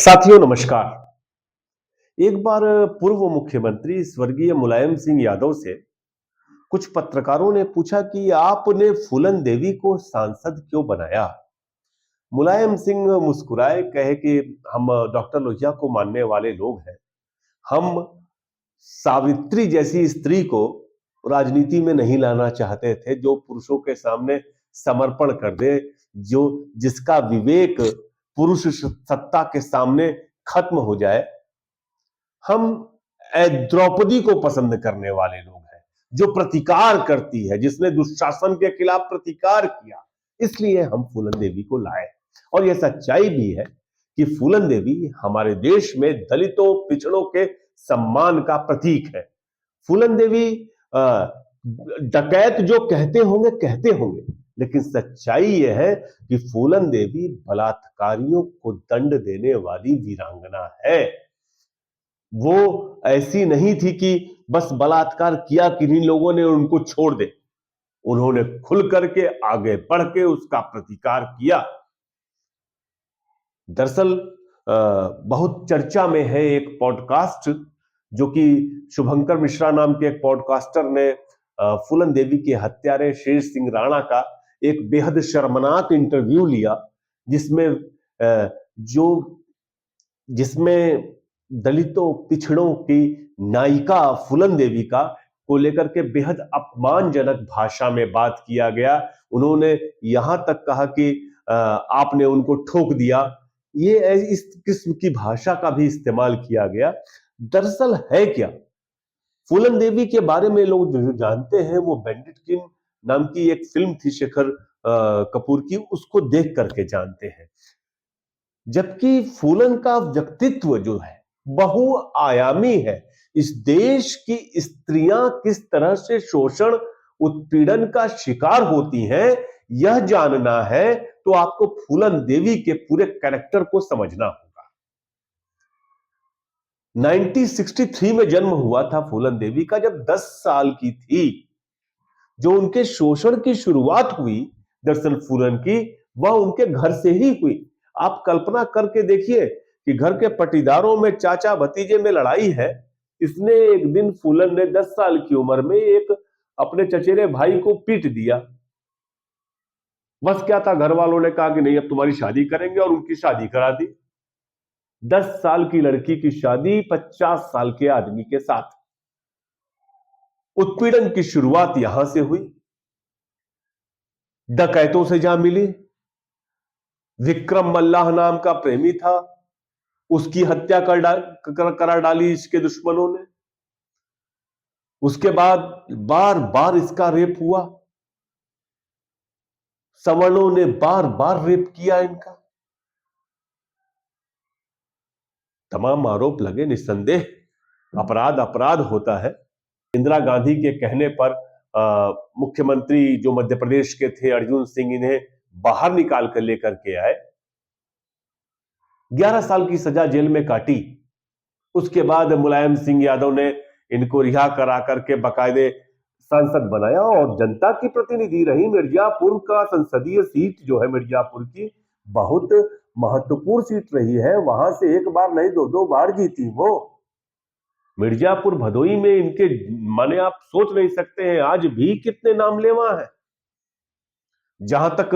साथियों नमस्कार। एक बार पूर्व मुख्यमंत्री स्वर्गीय मुलायम सिंह यादव से कुछ पत्रकारों ने पूछा कि आपने फूलन देवी को सांसद क्यों बनाया। मुलायम सिंह मुस्कुराए, कहे कि हम डॉक्टर लोहिया को मानने वाले लोग हैं। हम सावित्री जैसी स्त्री को राजनीति में नहीं लाना चाहते थे, जो पुरुषों के सामने समर्पण कर दे, जो जिसका विवेक पुरुष सत्ता के सामने खत्म हो जाए। हम द्रौपदी को पसंद करने वाले लोग हैं, जो प्रतिकार करती है, जिसने दुशासन के खिलाफ प्रतिकार किया। इसलिए हम फूलन देवी को लाए। और यह सच्चाई भी है कि फूलन देवी हमारे देश में दलितों पिछड़ों के सम्मान का प्रतीक है। फूलन देवी डकैत जो कहते होंगे, लेकिन सच्चाई यह है कि फूलन देवी बलात्कारियों को दंड देने वाली वीरांगना है। वो ऐसी नहीं थी कि बस बलात्कार किया, किन्हीं लोगों ने उनको छोड़ दे। उन्होंने खुल करके आगे बढ़ के उसका प्रतिकार किया। दरअसल बहुत चर्चा में है एक पॉडकास्ट, जो कि शुभंकर मिश्रा नाम के एक पॉडकास्टर ने फूलन देवी के हत्यारे शेर सिंह राणा का एक बेहद शर्मनाक इंटरव्यू लिया, जिसमें दलितों पिछड़ों की नायिका फूलन देवी का को लेकर के बेहद अपमानजनक भाषा में बात किया गया। उन्होंने यहां तक कहा कि आपने उनको ठोक दिया। ये इस किस्म की भाषा का भी इस्तेमाल किया गया। दरअसल है क्या, फूलन देवी के बारे में लोग जो जानते हैं वो बैंडिट किंग नाम की एक फिल्म थी शेखर कपूर की, उसको देख करके जानते हैं। जबकि फूलन का व्यक्तित्व जो है बहुआयामी है। इस देश की स्त्रियां किस तरह से शोषण उत्पीड़न का शिकार होती हैं, यह जानना है तो आपको फूलन देवी के पूरे कैरेक्टर को समझना होगा। 1963 में जन्म हुआ था फूलन देवी का, जब 10 साल की थी। जो उनके शोषण की शुरुआत हुई दरअसल फूलन की, वह उनके घर से ही हुई। आप कल्पना करके देखिए कि घर के पटीदारों में चाचा भतीजे में लड़ाई है। इसने एक दिन फूलन ने 10 साल की उम्र में एक अपने चचेरे भाई को पीट दिया। बस क्या था, घर वालों ने कहा कि नहीं अब तुम्हारी शादी करेंगे, और उनकी शादी करा दी। 10 साल की लड़की की शादी 50 साल के आदमी के साथ। उत्पीड़न की शुरुआत यहां से हुई। डकैतों से जा मिली। विक्रम मल्लाह नाम का प्रेमी था, उसकी हत्या करा डाली इसके दुश्मनों ने। उसके बाद बार बार इसका रेप हुआ। सवर्णों ने बार बार रेप किया इनका। तमाम आरोप लगे। निस्संदेह अपराध अपराध होता है। इंदिरा गांधी के कहने पर मुख्यमंत्री जो मध्य प्रदेश के थे अर्जुन सिंह, इन्हें बाहर निकाल कर लेकर के आए। 11 साल की सजा जेल में काटी। उसके बाद मुलायम सिंह यादव ने इनको रिहा करा करके बाकायदे सांसद बनाया, और जनता की प्रतिनिधि रही। मिर्जापुर का संसदीय सीट जो है मिर्जापुर की, बहुत महत्वपूर्ण सीट रही है। वहां से एक बार नहीं दो बार जीती वो। मिर्जापुर भदोई में इनके माने आप सोच नहीं सकते हैं आज भी कितने नाम लेवा हैं। जहां तक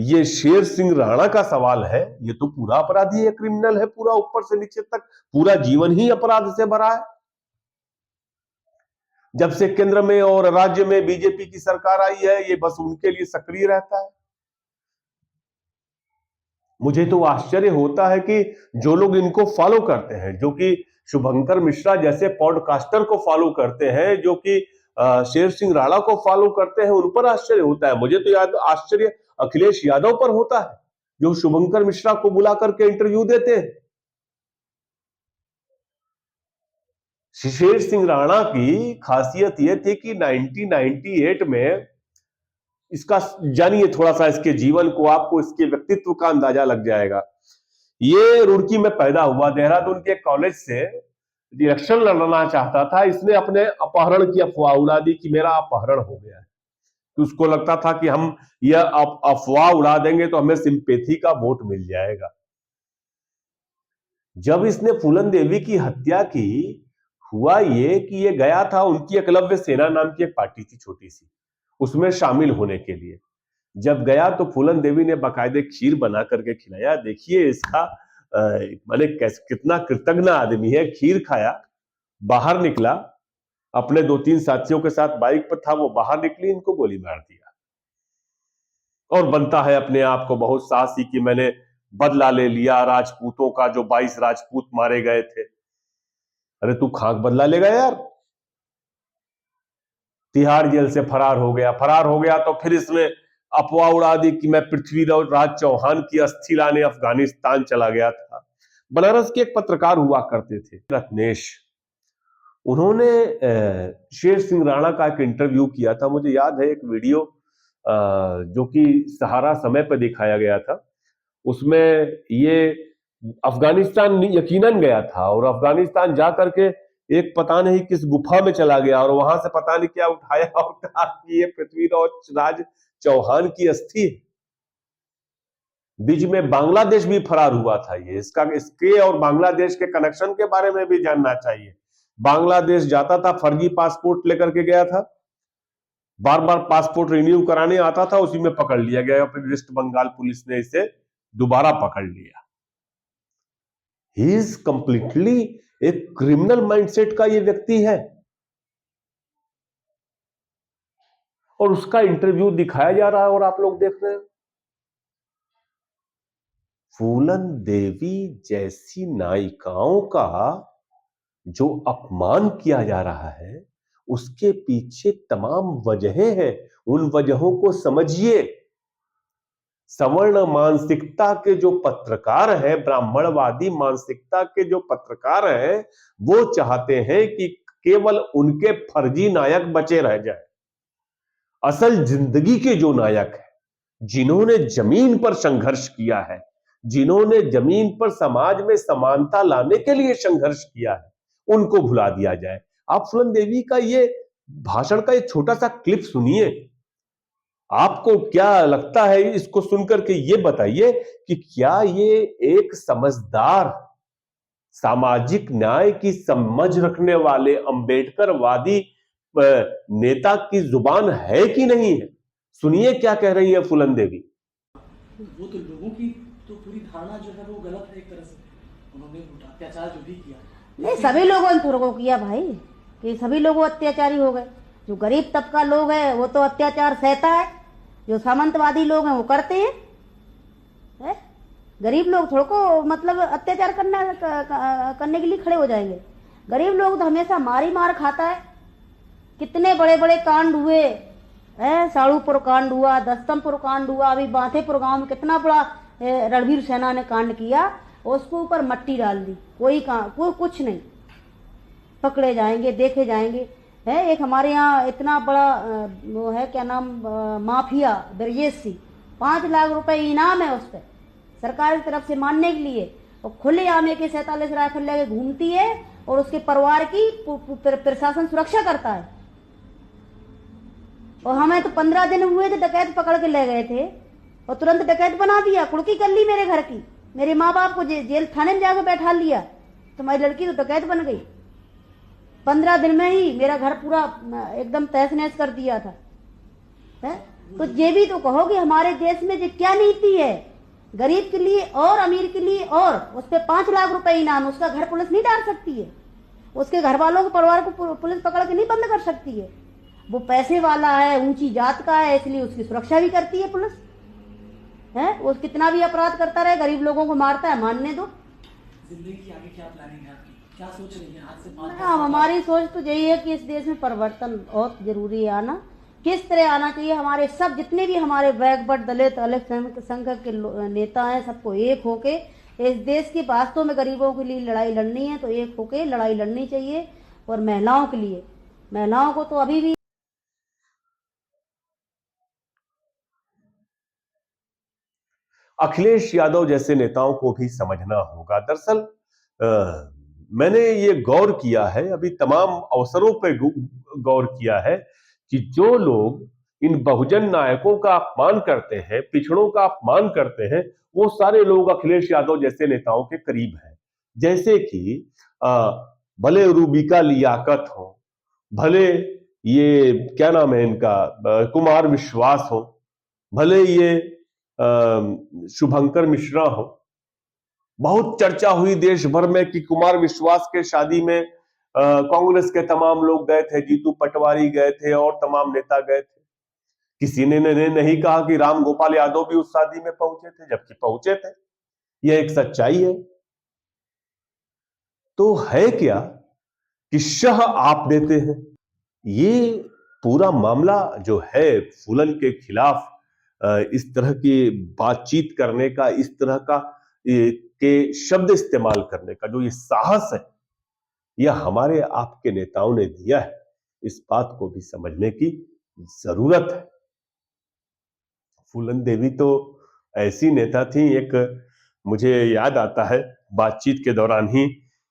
ये शेर सिंह राणा का सवाल है, ये तो पूरा अपराधी है, क्रिमिनल है पूरा, ऊपर से नीचे तक पूरा जीवन ही अपराध से भरा है। जब से केंद्र में और राज्य में बीजेपी की सरकार आई है, ये बस उनके लिए सक्रिय रहता है। मुझे तो आश्चर्य होता है कि जो लोग इनको फॉलो करते हैं, जो कि शुभंकर मिश्रा जैसे पॉडकास्टर को फॉलो करते हैं, जो कि शेर सिंह राणा को फॉलो करते हैं, उन पर आश्चर्य होता है। मुझे तो याद आश्चर्य अखिलेश यादव पर होता है, जो शुभंकर मिश्रा को बुला करके इंटरव्यू देते हैं। शेर सिंह राणा की खासियत यह थी कि 1998 में, इसका जानिए थोड़ा सा इसके जीवन को, आपको इसके व्यक्तित्व का अंदाजा लग जाएगा। ये रुड़की में पैदा हुआ, देहरादून के कॉलेज से इलेक्शन लड़ना चाहता था। इसने अपने अपहरण की अफवाह उड़ा दी कि मेरा अपहरण हो गया है। तो उसको लगता था कि हम यह अफवाह उड़ा देंगे तो हमें सिंपैथी का वोट मिल जाएगा। जब इसने फूलन देवी की हत्या की, हुआ ये कि ये गया था, उनकी एकलव्य सेना नाम की एक पार्टी थी छोटी सी, उसमें शामिल होने के लिए। जब गया तो फूलन देवी ने बाकायदे खीर बना करके खिलाया। देखिए इसका माने कितना कृतज्ञ आदमी है। खीर खाया, बाहर निकला, अपने 2-3 साथियों के साथ बाइक पर था, वो बाहर निकली, इनको गोली मार दिया। और बनता है अपने आप को बहुत साहसी कि मैंने बदला ले लिया राजपूतों का, जो 22 राजपूत मारे गए थे। अरे तू खाक बदला लेगा यार। तिहाड़ जेल से फरार हो गया। फरार हो गया तो फिर इसने अफवाह उड़ा दी कि मैं पृथ्वीराज चौहान की अस्थि लाने अफगानिस्तान चला गया था। बनारस के एक पत्रकार हुआ करते थे, रत्नेश। उन्होंने शेर सिंह राणा का एक इंटरव्यू किया था। मुझे याद है एक वीडियो जो कि सहारा समय पर दिखाया गया था। उसमें ये अफगानिस्तान यकीनन गया था और अफगानिस्तान जा करके एक पता नहीं किस गुफा में चला गया और वहां से पता नहीं क्या उठाया और कहा कि ये पृथ्वीराज चौहान की अस्थि। बीच में बांग्लादेश भी फरार हुआ था। ये इसके और बांग्लादेश के कनेक्शन के बारे में भी जानना चाहिए। बांग्लादेश जाता था, फर्जी पासपोर्ट लेकर के गया था, बार बार पासपोर्ट रिन्यू कराने आता था, उसी में पकड़ लिया गया। फिर वेस्ट बंगाल पुलिस ने इसे दोबारा पकड़ लिया। ही इज कंप्लीटली एक क्रिमिनल माइंडसेट का ये व्यक्ति है। और उसका इंटरव्यू दिखाया जा रहा है और आप लोग देख रहे हैं। फूलन देवी जैसी नायिकाओं का जो अपमान किया जा रहा है, उसके पीछे तमाम वजहें हैं। उन वजहों को समझिए। सवर्ण मानसिकता के जो पत्रकार हैं, ब्राह्मणवादी मानसिकता के जो पत्रकार हैं, वो चाहते हैं कि केवल उनके फर्जी नायक बचे रह जाए। असल जिंदगी के जो नायक हैं, जिन्होंने जमीन पर संघर्ष किया है, जिन्होंने जमीन पर समाज में समानता लाने के लिए संघर्ष किया है, उनको भुला दिया जाए। आप फूलन देवी का ये भाषण का एक छोटा सा क्लिप सुनिए। आपको क्या लगता है इसको सुनकर के ये बताइए कि क्या ये एक समझदार, सामाजिक न्याय की समझ रखने वाले अंबेडकरवादी नेता की जुबान है कि नहीं है? सुनिए क्या कह रही है फूलन देवी। वो तो लोगों की तो पूरी धारणा जो है वो गलत है एक तरह से। उन्होंने अत्याचार जो भी किया, नहीं सभी लोगों ने थोड़ा को किया भाई, कि सभी लोग अत्याचारी हो गए। जो गरीब तबका लोग है वो तो अत्याचार सहता है, जो सामंतवादी लोग हैं वो करते हैं। है? गरीब लोग थोड़ा को मतलब अत्याचार करने के लिए खड़े हो जाएंगे। गरीब लोग तो हमेशा मार ही मार खाता है। कितने बड़े बड़े कांड हुए है, साड़ूपुर कांड हुआ, दस्तमपुर कांड हुआ, अभी बांथेपुर गांव में कितना बड़ा रणवीर सेना ने कांड किया, उसको ऊपर मट्टी डाल दी। कोई कुछ नहीं, पकड़े जाएंगे, देखे जाएंगे। है एक हमारे यहाँ इतना बड़ा वो है क्या नाम, माफिया ब्रजेश सिंह, 5 लाख रुपए इनाम है उस पर सरकार की तरफ से मानने के लिए। और खुले आम AK-47 राइफल लेके घूमती है और उसके परिवार की प्रशासन सुरक्षा करता है। और हमें तो 15 दिन हुए थे, डकैत पकड़ के ले गए थे और तुरंत डकैत बना दिया, कुड़की कर ली मेरे घर की। मेरे माँ बाप को जेल थाने में जाकर बैठा लिया, तुम्हारी लड़की तो डकैत बन गई। 15 दिन में ही मेरा घर पूरा एकदम तहस नहस कर दिया था। है? तो ये भी तो कहो कि हमारे देश में जो क्या नीति है, गरीब के लिए और अमीर के लिए, और उस पर 5 लाख रुपए इनाम, उसका घर पुलिस नहीं डाल सकती है। उसके घर वालों के परिवार को पुलिस पकड़ के नहीं बंद कर सकती है। वो पैसे वाला है, ऊंची जात का है, इसलिए उसकी सुरक्षा भी करती है पुलिस। है वो कितना भी अपराध करता रहे, गरीब लोगों को मारता है, मानने दो। जिंदगी की आगे क्या प्लानिंग है आपकी, क्या सोच रही है आज से 5 हमारी सोच तो यही है कि इस देश में परिवर्तन बहुत जरूरी है आना। किस तरह आना चाहिए, हमारे सब जितने भी हमारे बैकवर्ड दलित अलग संघ के नेता हैं, सबको एक होके इस देश की वास्तव में गरीबों के लिए लड़ाई लड़नी है तो एक होके लड़ाई लड़नी चाहिए। और महिलाओं के लिए, महिलाओं को तो अभी भी अखिलेश यादव जैसे नेताओं को भी समझना होगा। दरअसल मैंने ये गौर किया है, अभी तमाम अवसरों पर गौर किया है कि जो लोग इन बहुजन नायकों का अपमान करते हैं, पिछड़ों का अपमान करते हैं, वो सारे लोग अखिलेश यादव जैसे नेताओं के करीब हैं। जैसे कि भले रूबिका लियाकत हो, भले ये क्या नाम है इनका कुमार विश्वास हो, भले ये शुभंकर मिश्रा हो। बहुत चर्चा हुई देश भर में कि कुमार विश्वास के शादी में कांग्रेस के तमाम लोग गए थे, जीतू पटवारी गए थे और तमाम नेता गए थे। किसी ने नहीं कहा कि राम गोपाल यादव भी उस शादी में पहुंचे थे, जबकि पहुंचे थे। यह एक सच्चाई है। तो है क्या कि शह आप देते हैं। ये पूरा मामला जो है फूलन के खिलाफ इस तरह की बातचीत करने का, इस तरह का के शब्द इस्तेमाल करने का जो ये साहस है, यह हमारे आपके नेताओं ने दिया है। इस बात को भी समझने की जरूरत है। फूलन देवी तो ऐसी नेता थी, एक मुझे याद आता है बातचीत के दौरान ही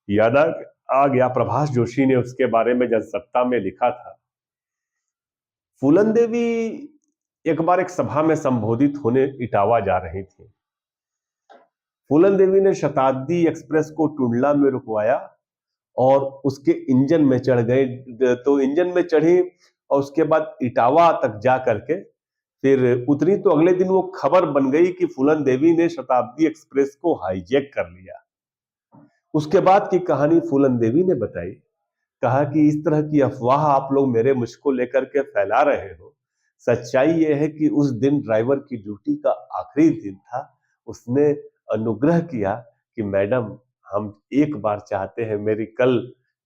याद आ गया, प्रभाष जोशी ने उसके बारे में जनसत्ता में लिखा था। फूलन देवी एक बार एक सभा में संबोधित होने इटावा जा रही थी। फूलन देवी ने शताब्दी एक्सप्रेस को टुंडला में रुकवाया और उसके इंजन में चढ़ गए। तो इंजन में चढ़ी और उसके बाद इटावा तक जा करके फिर उतरी, तो अगले दिन वो खबर बन गई कि फूलन देवी ने शताब्दी एक्सप्रेस को हाईजैक कर लिया। उसके बाद की कहानी फूलन देवी ने बताई। कहा कि इस तरह की अफवाह आप लोग मेरे मुझको लेकर के फैला रहे हो। सच्चाई यह है कि उस दिन ड्राइवर की ड्यूटी का आखिरी दिन था। उसने अनुग्रह किया कि मैडम, हम एक बार चाहते हैं, मेरी कल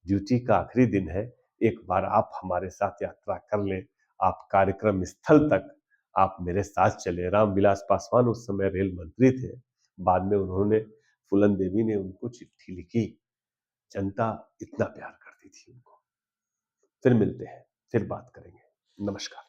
ड्यूटी का आखिरी दिन है, एक बार आप हमारे साथ यात्रा कर लें, आप कार्यक्रम स्थल तक आप मेरे साथ चले। रामविलास पासवान उस समय रेल मंत्री थे। बाद में उन्होंने, फूलन देवी ने उनको चिट्ठी लिखी। जनता इतना प्यार करती थी उनको। फिर मिलते हैं, फिर बात करेंगे। नमस्कार।